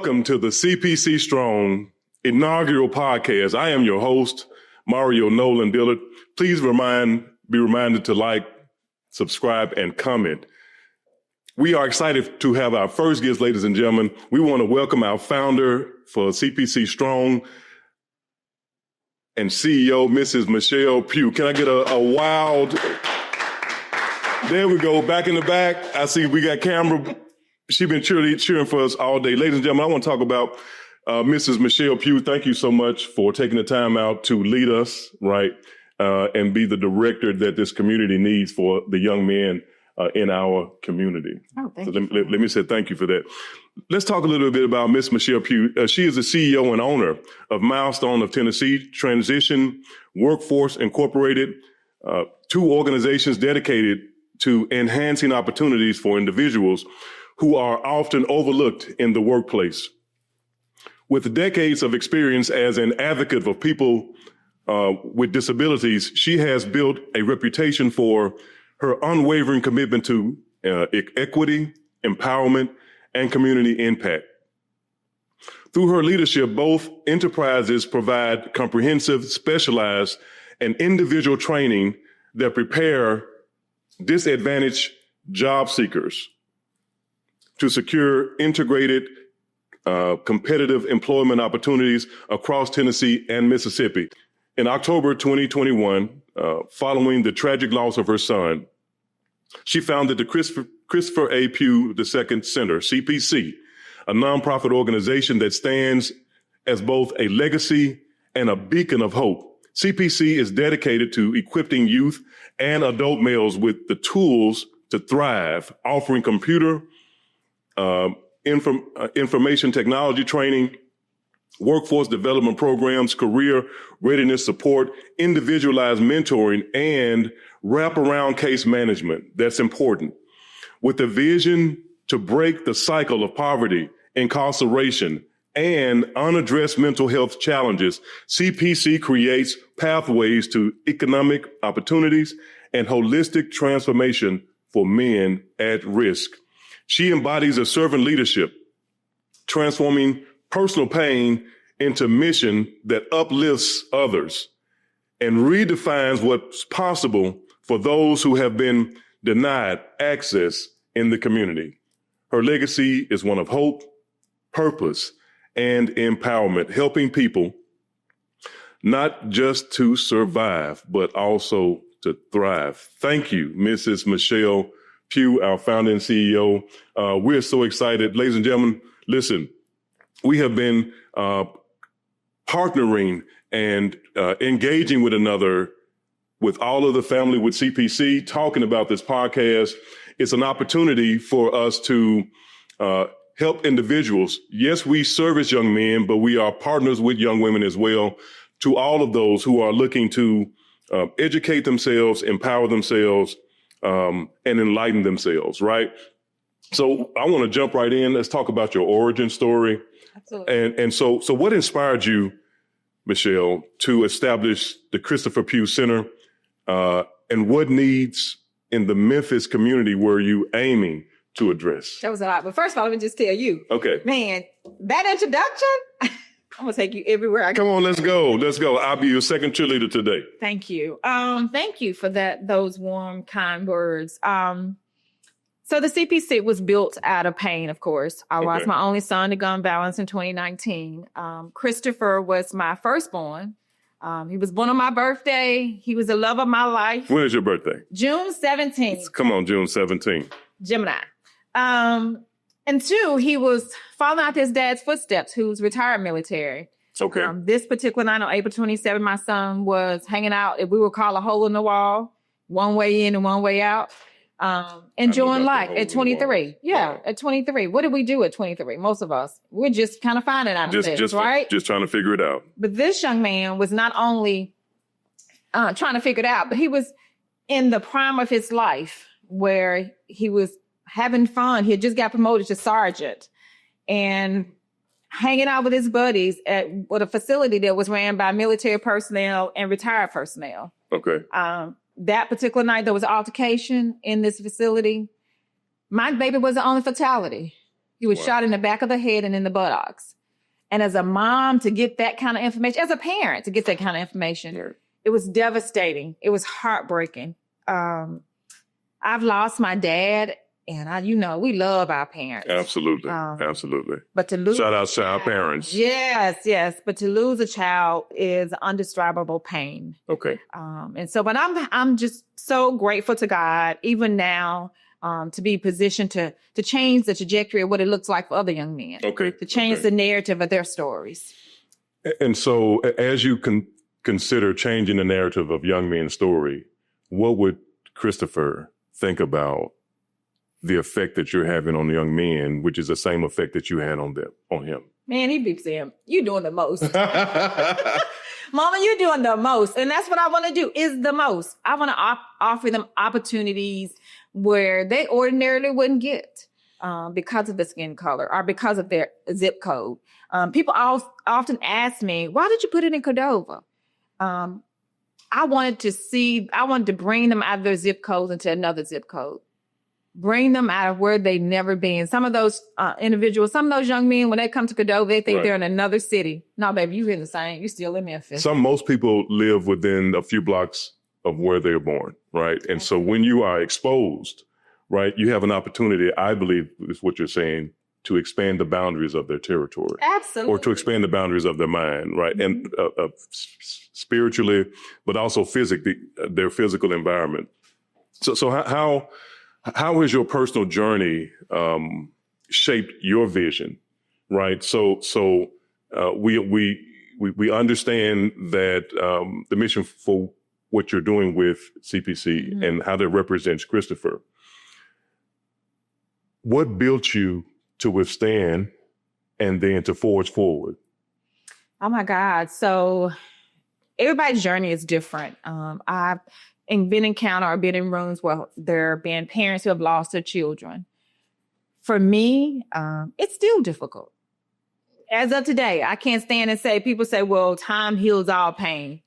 welcome to the CPC Strong inaugural podcast. I am your host, Mario Nolan Dillard. Please be reminded to like, subscribe, and comment. We are excited to have our first guest, ladies and gentlemen. We want to welcome our founder for CPC Strong and CEO, Mrs. Michelle Pugh. Can I get a wild... There we go, back in the back. I see we got camera. She's been cheering for us all day. Ladies and gentlemen, I want to talk about Mrs. Michelle Pugh. Thank you so much for taking the time out to lead us, right, and be the director that this community needs for the young men in our community. Oh, thank so you. Let me say thank you for that. Let's talk a little bit about Miss Michelle Pugh. She is the CEO and owner of Milestone of Tennessee, Transition Workforce Incorporated, two organizations dedicated to enhancing opportunities for individuals who are often overlooked in the workplace. With decades of experience as an advocate for people with disabilities, she has built a reputation for her unwavering commitment to equity, empowerment, and community impact. Through her leadership, both enterprises provide comprehensive, specialized, and individual training that prepare disadvantaged job seekers to secure integrated, competitive employment opportunities across Tennessee and Mississippi. In October 2021, following the tragic loss of her son, she founded the Christopher A. Pugh II Center, CPC, a nonprofit organization that stands as both a legacy and a beacon of hope. CPC is dedicated to equipping youth and adult males with the tools to thrive, offering computer, information technology training, workforce development programs, career readiness support, individualized mentoring, and wraparound case management. That's important. With the vision to break the cycle of poverty, incarceration, and unaddressed mental health challenges, CPC creates pathways to economic opportunities and holistic transformation for men at risk. She embodies a servant leadership, transforming personal pain into mission that uplifts others and redefines what's possible for those who have been denied access in the community. Her legacy is one of hope, purpose, and empowerment, helping people not just to survive, but also to thrive. Thank you, Mrs. Michelle Pugh, our founder and CEO. We're so excited. Ladies and gentlemen, listen, we have been partnering and engaging with another, with all of the family, with CPC, talking about this podcast. It's an opportunity for us to help individuals. Yes, we service young men, but we are partners with young women as well, to all of those who are looking to educate themselves, empower themselves, and enlighten themselves, right? So I want to jump right in. Let's talk about your origin story. Absolutely. And so what inspired you, Michelle, to establish the Christopher Pugh Center, and what needs in the Memphis community were you aiming to address? That was a lot. But first of all, let me just tell you. Okay. Man, that introduction, I'm going to take you everywhere I Come on, let's go. Let's go. I'll be your second cheerleader today. Thank you. Thank you for those warm, kind words. So the CPC was built out of pain, of course. I lost my only son to gun violence in 2019. Christopher was my firstborn. He was born on my birthday. He was the love of my life. When is your birthday? June 17th. Come on, June 17th. Gemini. And two, he was following out his dad's footsteps, who's retired military. Okay. This particular night on April 27th, my son was hanging out, if we would call a hole in the wall, one way in and one way out, enjoying life at 23. Yeah, at 23. What did we do at 23? Most of us, we're just kind of finding out things, right? Just trying to figure it out. But this young man was not only trying to figure it out, but he was in the prime of his life where he was having fun. He had just got promoted to sergeant and hanging out with his buddies at a facility that was ran by military personnel and retired personnel. Okay. That particular night, there was an altercation in this facility. My baby was the only fatality. He was shot in the back of the head and in the buttocks. And as a mom, to get that kind of information, as a parent, to get that kind of information, it was devastating. It was heartbreaking. I've lost my dad, and we love our parents. Absolutely. Absolutely. But to lose shout out to our parents. Yes. But to lose a child is undescribable pain. Okay. But I'm just so grateful to God, even now, to be positioned to change the trajectory of what it looks like for other young men. Okay. To change the narrative of their stories. And so as you consider changing the narrative of young men's story, what would Christopher think about the effect that you're having on young men, which is the same effect that you had on him? Man, he be saying, "You doing the most." Mama, you're doing the most. And that's what I want to do, is the most. I want to offer them opportunities where they ordinarily wouldn't get because of the skin color or because of their zip code. People often ask me, why did you put it in Cordova? I wanted to bring them out of their zip codes into another zip code. Bring them out of where they've never been. Some of those individuals, some of those young men, when they come to Cordova, they think they're in another city. No, baby, you in the same. You still in Memphis. Most people live within a few blocks of where they were born, right? And so when you are exposed, right, you have an opportunity, I believe is what you're saying, to expand the boundaries of their territory. Absolutely. Or to expand the boundaries of their mind, right? And spiritually, but also physically, their physical environment. So how has your personal journey shaped your vision, right? So we understand that the mission for what you're doing with CPC and how that represents Christopher. What built you to withstand and then to forge forward? Oh my God. So everybody's journey is different. I've been in rooms where there have been parents who have lost their children. For me, it's still difficult. As of today, I can't stand and say, people say, well, time heals all pain.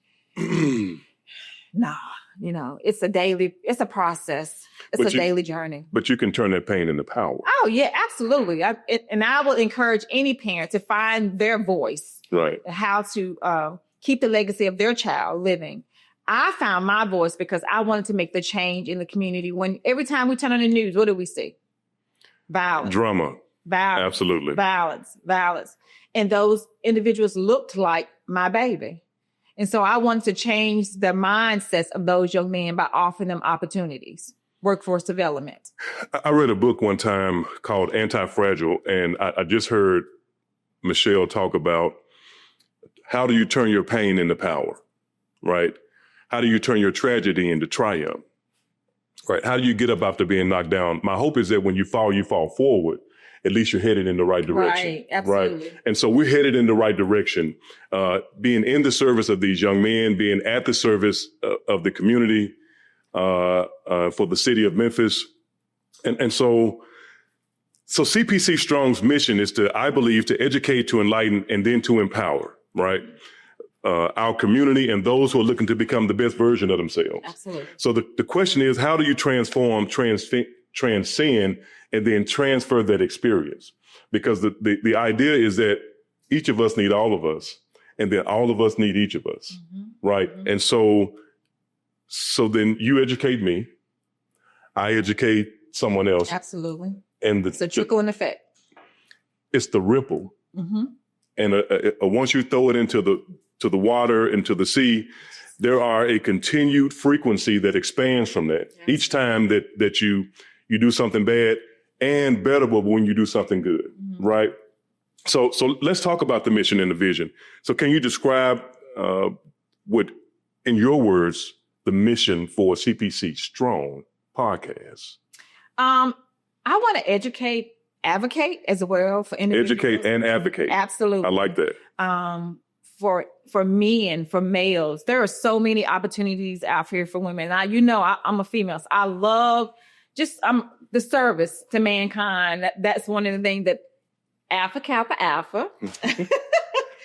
No, it's a process. It's a daily journey. But you can turn that pain into power. Oh, yeah, absolutely. And I will encourage any parent to find their voice. Right. How to keep the legacy of their child living. I found my voice because I wanted to make the change in the community. When every time we turn on the news, what do we see? Violence. Drama. Violence. Absolutely. Violence. And those individuals looked like my baby. And so I wanted to change the mindsets of those young men by offering them opportunities, workforce development. I read a book one time called Anti-Fragile, and I just heard Michelle talk about how do you turn your pain into power, right? How do you turn your tragedy into triumph, right? How do you get up after being knocked down? My hope is that when you fall forward. At least you're headed in the right direction. Right, absolutely. Right? And so we're headed in the right direction, being in the service of these young men, being at the service of the community for the city of Memphis. And so CPC Strong's mission is I believe, to educate, to enlighten, and then to empower, right? Our community and those who are looking to become the best version of themselves. Absolutely. So the question is, how do you transform, transcend, and then transfer that experience? Because the idea is that each of us need all of us, and then all of us need each of us, right? And so then you educate me, I educate someone else. Absolutely. And it's a trickling effect. It's the ripple. And once you throw it into the water, into the sea, there are a continued frequency that expands from that. Yes. Each time that you do something bad, and better when you do something good, right? So let's talk about the mission and the vision. So can you describe what, in your words, the mission for CPC Strong podcast? I want to advocate as well for individuals. Educate and advocate. Absolutely. I like that. For me and for males, there are so many opportunities out here for women. I'm a female. So I love the service to mankind. That's one of the things that Alpha Kappa Alpha.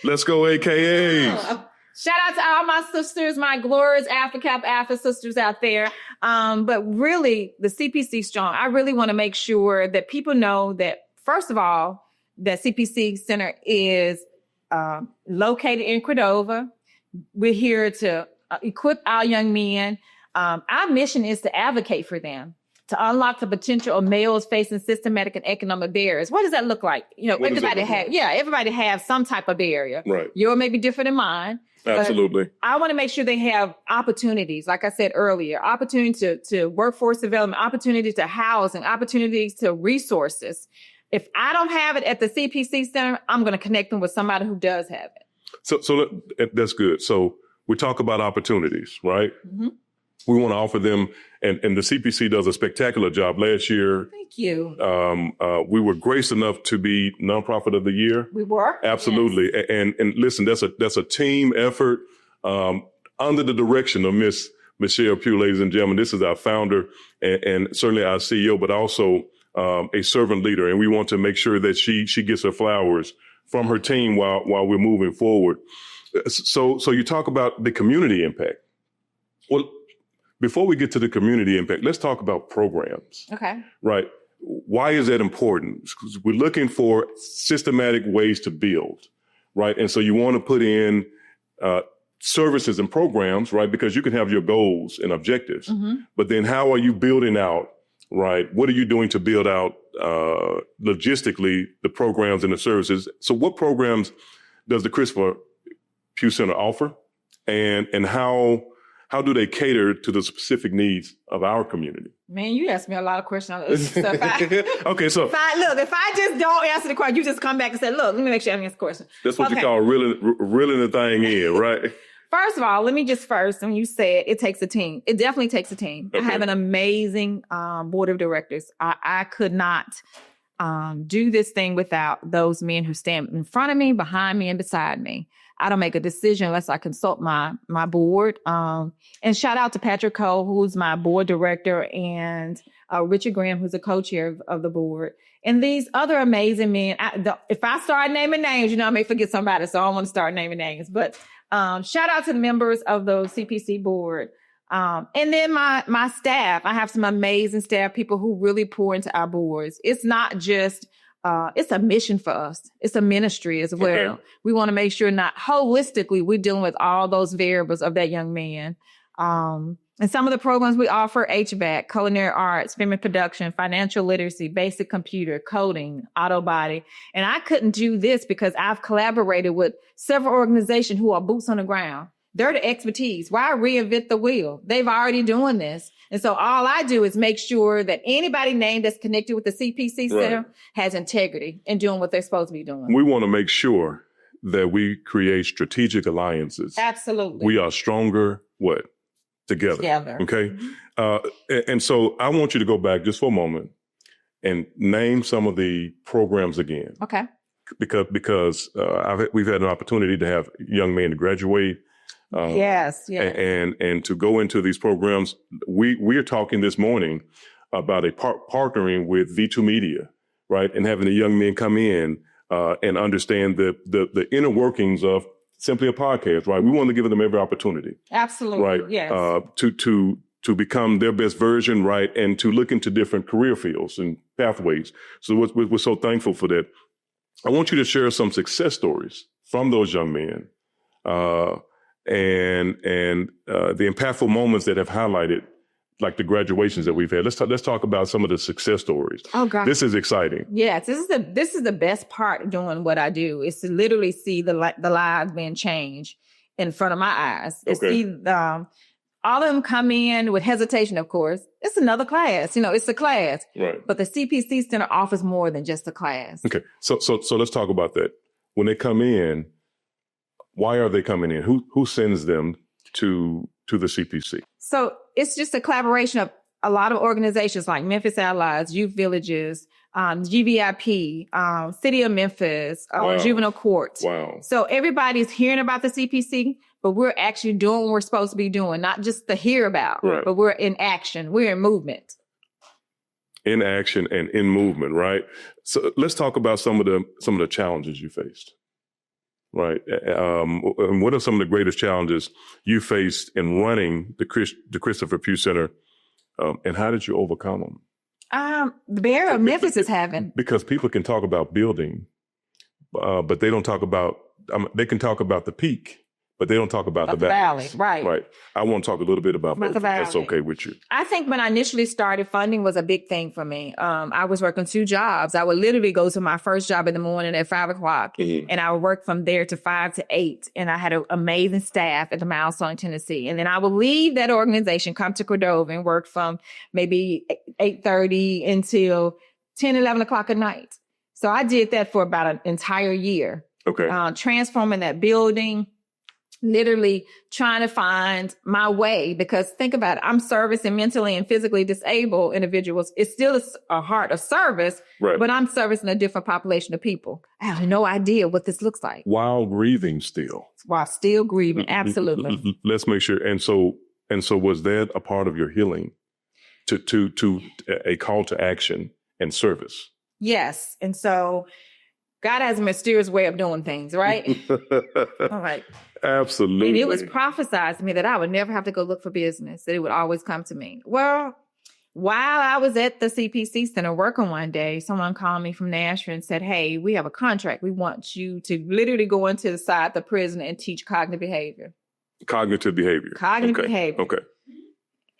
Let's go, AKAs. Shout out to all my sisters, my glorious Alpha Kappa Alpha sisters out there. But really, the CPC Strong, I really want to make sure that people know that First of all, the CPC Center is located in Cordova. We're here to equip our young men. Our mission is to advocate for them, to unlock the potential of males facing systematic and economic barriers. What does that look like? Everybody have some type of barrier. Right. Yours may be different than mine. Absolutely. I want to make sure they have opportunities, like I said earlier, opportunity to workforce development, opportunity to housing, opportunities to resources. If I don't have it at the CPC Center, I'm going to connect them with somebody who does have it. So that's good. So we talk about opportunities, right? Mm-hmm. We want to offer them, and the CPC does a spectacular job. Last year, thank you. We were graced enough to be Nonprofit of the Year. We were absolutely, yes. And listen, that's a team effort under the direction of Miss Michelle Pugh, ladies and gentlemen. This is our founder and certainly our CEO, but also a servant leader, and we want to make sure that she gets her flowers from her team while we're moving forward. So you talk about the community impact. Well, before we get to the community impact, let's talk about programs. Okay. Right. Why is that important? Because we're looking for systematic ways to build, right? And so you want to put in services and programs, right? Because you can have your goals and objectives, but then how are you building out, right? What are you doing to build out logistically the programs and the services? So what programs does the Christopher Pugh Center offer, and how do they cater to the specific needs of our community? Man, you asked me a lot of questions on this stuff. Okay, so if I just don't answer the question, you just come back and say, look, let me make sure I answer the question. That's what you call reeling the thing in, right? First of all, let me just when you said it takes a team, it definitely takes a team. Okay. I have an amazing board of directors. I could not do this thing without those men who stand in front of me, behind me, and beside me. I don't make a decision unless I consult my board. And shout out to Patrick Cole, who's my board director, and Richard Graham, who's the co-chair of the board. And these other amazing men. If I start naming names, I may forget somebody, so I don't want to start naming names. But shout out to the members of the CPC board. And then my staff. I have some amazing staff people who really pour into our boards. It's not just it's a mission for us. It's a ministry as well. Okay. We want to make sure not holistically we're dealing with all those variables of that young man. And some of the programs we offer: HVAC, culinary arts, film and production, financial literacy, basic computer, coding, auto body. And I couldn't do this because I've collaborated with several organizations who are boots on the ground. They're the expertise. Why reinvent the wheel? They've already doing this. And so all I do is make sure that anybody named that's connected with the CPC Center has integrity in doing what they're supposed to be doing. We want to make sure that we create strategic alliances. Absolutely. We are stronger, Together. Okay. And so I want you to go back just for a moment and name some of the programs again. Okay. Because we've had an opportunity to have young men to graduate. Yes. And to go into these programs, we are talking this morning about partnering with V2 Media, right? And having the young men come in and understand the inner workings of simply a podcast, right? We want to give them every opportunity. Absolutely. Right. Yes. To become their best version, right? And to look into different career fields and pathways. So we're so thankful for that. I want you to share some success stories from those young men. And the impactful moments that have highlighted, like the graduations that we've had. Let's talk about some of the success stories. Oh gosh, this is exciting. Yes, this is the best part of doing what I do, is to literally see the lives being changed in front of my eyes. To see all of them come in with hesitation. Of course, it's another class. It's a class. Right. But the CPC Center offers more than just a class. Okay. So let's talk about that. When they come in, why are they coming in? Who sends them to the CPC? So it's just a collaboration of a lot of organizations like Memphis Allies, Youth Villages, GVIP, City of Memphis, Juvenile Courts. Wow. So everybody's hearing about the CPC, but we're actually doing what we're supposed to be doing, not just to hear about, but we're in action. We're in movement. In action and in movement, right? So let's talk about some of the challenges you faced. Right. And what are some of the greatest challenges you faced in running the Christopher Pugh Center, and how did you overcome them? The Bear of Memphis is having. Because people can talk about building, but they don't talk about, they can talk about the peak, but they don't talk about the valley. Right. Right. I want to talk a little bit about both. The valley. That's okay with you. I think when I initially started, funding was a big thing for me. I was working 2 jobs. I would literally go to my first job in the morning at 5 o'clock, and I would work from there to 5 to 8. And I had an amazing staff at the Milestone, Tennessee. And then I would leave that organization, come to Cordova, and work from maybe 8:30 until 10, 11 o'clock at night. So I did that for about an entire year. Okay. Transforming that building, literally trying to find my way, because think about it, I'm servicing mentally and physically disabled individuals. It's still a heart of service, right, but I'm servicing a different population of people. I have no idea what this looks like. While grieving still. While still grieving, absolutely. Let's make sure. And so was that a part of your healing to a call to action and service? Yes. And so God has a mysterious way of doing things, right? All right. Absolutely. And it was prophesied to me that I would never have to go look for business, that it would always come to me. Well, while I was at the CPC Center working one day, someone called me from Nashville and said, hey, we have a contract. We want you to literally go into the prison and teach cognitive behavior. Cognitive behavior. Cognitive behavior. Okay.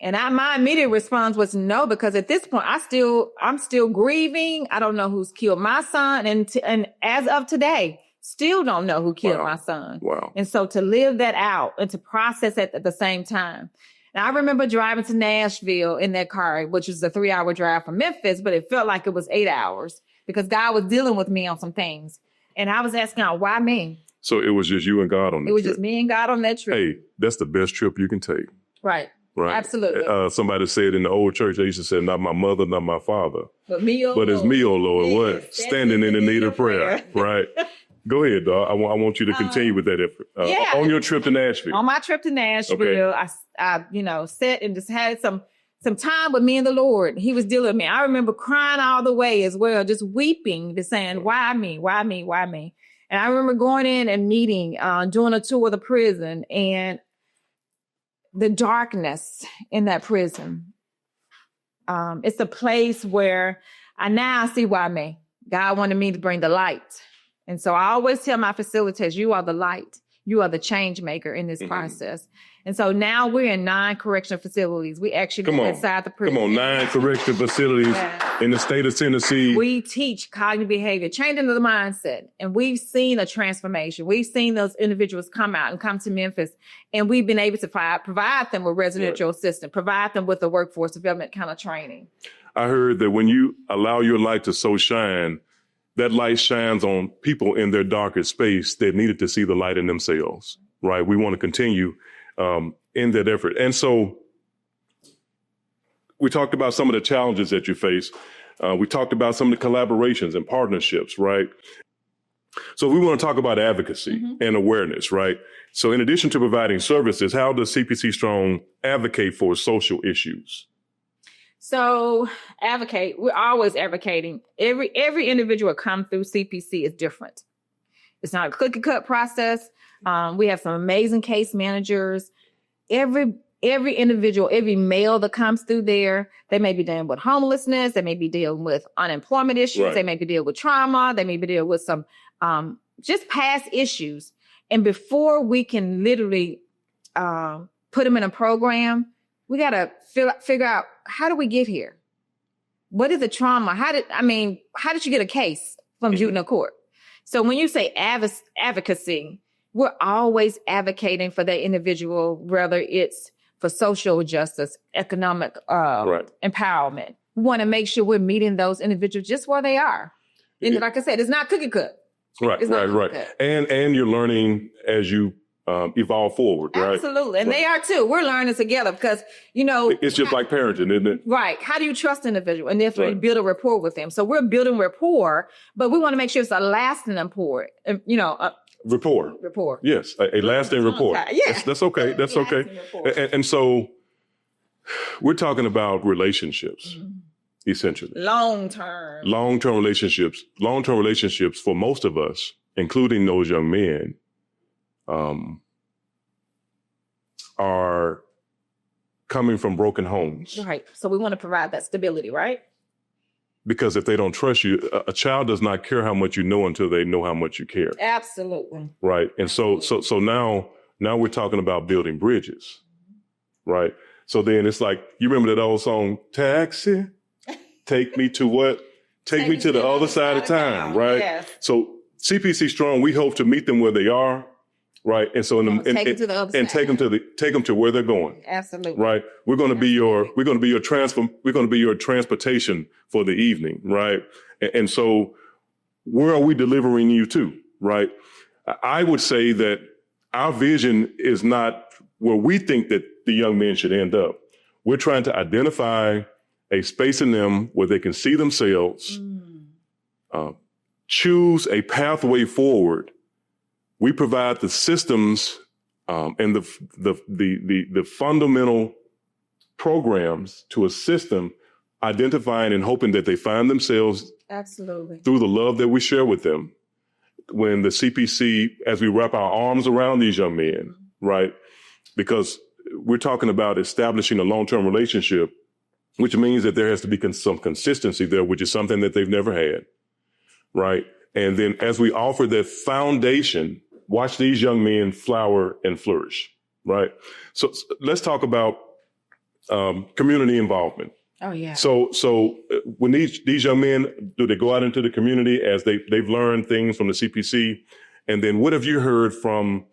And my immediate response was no, because at this point, I'm still grieving. I don't know who's killed my son. And as of today, still don't know who killed my son. Wow. And so to live that out and to process it at the same time. And I remember driving to Nashville in that car, which was a 3-hour drive from Memphis, but it felt like it was 8 hours because God was dealing with me on some things. And I was asking God, why me? So it was just you and God on that trip? It was just me and God on that trip. Hey, that's the best trip you can take. Right. Right. Absolutely. Somebody said in the old church, they used to say, not my mother, not my father. But me, oh But it's me, oh Lord, yes, what? Standing in the need of prayer. Right. Go ahead, dog. I want you to continue with that effort. On your trip to Nashville. On my trip to Nashville, I sat and just had some time with me and the Lord. He was dealing with me. I remember crying all the way as well, just weeping, just saying, why me? Why me? Why me? And I remember going in and meeting, doing a tour of the prison, and the darkness in that prison. It's a place where I now see why me. God wanted me to bring the light. And so I always tell my facilitators, you are the light. You are the change maker in this process. And so now we're in 9 correctional facilities. We actually go inside the prison. Come on, 9 correctional facilities in the state of Tennessee. We teach cognitive behavior, changing the mindset. And we've seen a transformation. We've seen those individuals come out and come to Memphis. And we've been able to provide them with residential assistance, provide them with a workforce development kind of training. I heard that when you allow your light to so shine, that light shines on people in their darkest space that needed to see the light in themselves, right? We want to continue in that effort. And so we talked about some of the challenges that you face. We talked about some of the collaborations and partnerships, right? So we want to talk about advocacy and awareness, right? So in addition to providing services, how does CPC Strong advocate for social issues? So advocate, we're always advocating. Every individual come through CPC is different. It's not a cookie cut process. We have some amazing case managers. Every individual, every male that comes through there, they may be dealing with homelessness. They may be dealing with unemployment issues. Right. They may be dealing with trauma. They may be dealing with some just past issues. And before we can literally put them in a program, we got to figure out, how do we get here? What is the trauma? How did you get a case from juvenile court? So when you say advocacy, we're always advocating for that individual, whether it's for social justice, economic empowerment. We want to make sure we're meeting those individuals just where they are. And like I said, it's not cookie cut. Right. And you're learning as you evolve forward, right? Absolutely. And they are too. We're learning together because, it's just like parenting, isn't it? Right. How do you trust an individual? And therefore you build a rapport with them. So we're building rapport, but we want to make sure it's a lasting rapport. Rapport. Yes. A lasting rapport. Yeah. That's okay. That's okay. And so we're talking about relationships, essentially. Long-term relationships. Long-term relationships for most of us, including those young men, are coming from broken homes. Right. So we want to provide that stability, right? Because if they don't trust you, a child does not care how much you know until they know how much you care. Absolutely. Right. And so now we're talking about building bridges. Right. So then it's like, you remember that old song, Taxi, take me to what? Take me to the other side of town. Right. Yes. So CPC Strong, we hope to meet them where they are. Right. And so take them to the other side. And take them to where they're going. Absolutely. Right. We're going to be your transportation for the evening. Right. And so where are we delivering you to? Right. I would say that our vision is not where we think that the young men should end up. We're trying to identify a space in them where they can see themselves, choose a pathway forward. We provide the systems and the fundamental programs to assist them identifying and hoping that they find themselves absolutely through the love that we share with them. When the CPC, as we wrap our arms around these young men, right? Because we're talking about establishing a long-term relationship, which means that there has to be some consistency there, which is something that they've never had, right? And then as we offer that foundation, watch these young men flower and flourish, right? So let's talk about community involvement. Oh, yeah. So when these young men, do they go out into the community as they've learned things from the CPC? And then what have you heard from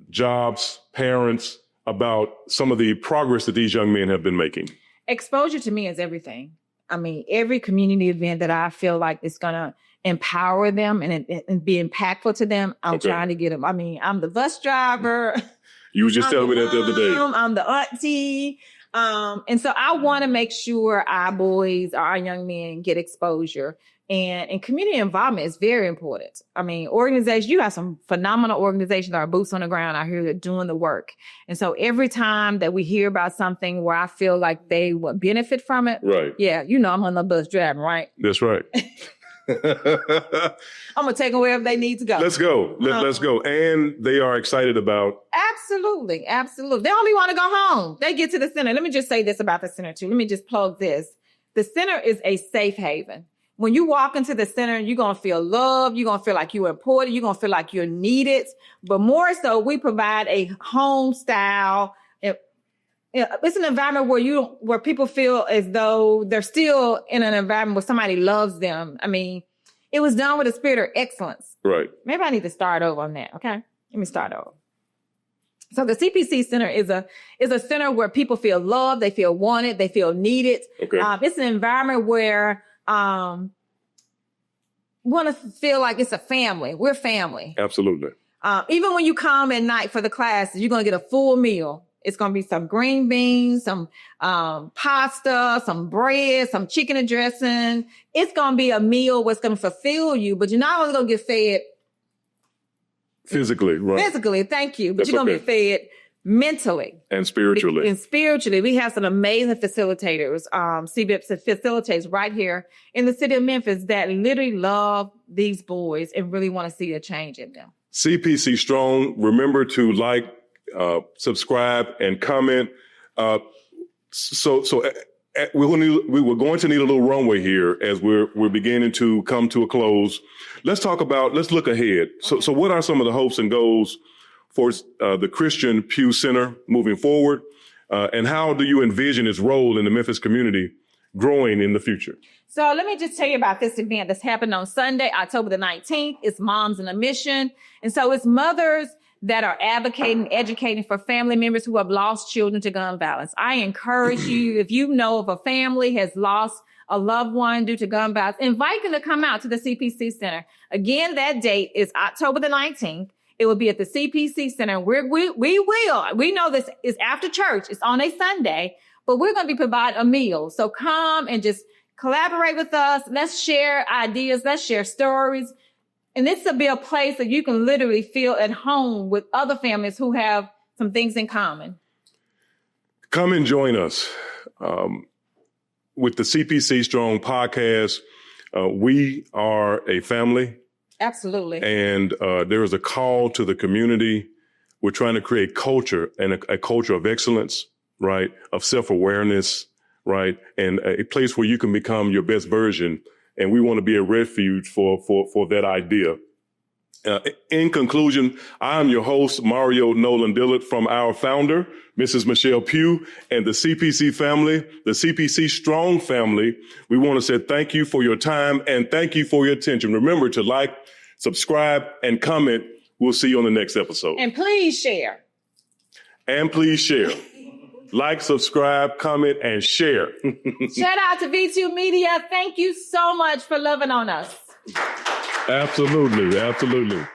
jobs, parents, about some of the progress that these young men have been making? Exposure to me is everything. I mean, every community event that I feel like is going to empower them and be impactful to them, I'm trying to get them. I mean, I'm the bus driver. You were just telling me that the other day. I'm the auntie. And so I want to make sure our boys, our young men get exposure. And community involvement is very important. I mean, organizations, you have some phenomenal organizations that are boots on the ground out here that are doing the work. And so every time that we hear about something where I feel like they would benefit from it, right? Yeah, I'm on the bus driving, right? That's right. I'm going to take them wherever they need to go. Let's go. Let's go. And they are excited about. Absolutely. Absolutely. They only want to go home. They get to the center. Let me just say this about the center too. Let me just plug this. The center is a safe haven. When you walk into the center, you're going to feel loved. You're going to feel like you're important. You're going to feel like you're needed. But more so, we provide a home style. It's an environment where people feel as though they're still in an environment where somebody loves them. I mean, it was done with a spirit of excellence. Right. Maybe I need to start over on that. Okay. Let me start over. So the CPC Center is a center where people feel loved. They feel wanted. They feel needed. Okay. It's an environment where want to feel like it's a family. We're family. Absolutely. Even when you come at night for the classes, you're going to get a full meal. It's going to be some green beans, some pasta, some bread, some chicken and dressing. It's going to be a meal what's going to fulfill you, but you're not only going to get fed physically, right? Physically, thank you. But That's you're going to be fed mentally. And spiritually. And spiritually. We have some amazing facilitators, CBIPs facilitators right here in the city of Memphis that literally love these boys and really want to see a change in them. CPC Strong, remember to like, subscribe, and comment. So we were going to need a little runway here as we're beginning to come to a close. Let's look ahead. So what are some of the hopes and goals for the Christian Pugh Center moving forward? And how do you envision its role in the Memphis community growing in the future? So let me just tell you about this event that's happening on Sunday, October the 19th. It's Moms in a Mission. And so it's mothers that are advocating, educating for family members who have lost children to gun violence. I encourage you, if you know of a family has lost a loved one due to gun violence, invite them to come out to the CPC Center. Again, that date is October the 19th. It will be at the CPC Center. We know this is after church. It's on a Sunday, but we're going to be providing a meal. So come and just collaborate with us. Let's share ideas. Let's share stories. And this will be a place that you can literally feel at home with other families who have some things in common. Come and join us with the CPC Strong podcast. We are a family. Absolutely. And there is a call to the community. We're trying to create culture and a culture of excellence, right? Of self-awareness, right? And a place where you can become your best version. And we want to be a refuge for that idea. In conclusion, I am your host, Mario Nolan Dillard, from our founder, Mrs. Michelle Pugh, and the CPC family, the CPC Strong family. We want to say thank you for your time and thank you for your attention. Remember to like, subscribe, and comment. We'll see you on the next episode. And please share. And please share. Like, subscribe, comment, and share. Shout out to V2 Media. Thank you so much for loving on us. Absolutely. Absolutely.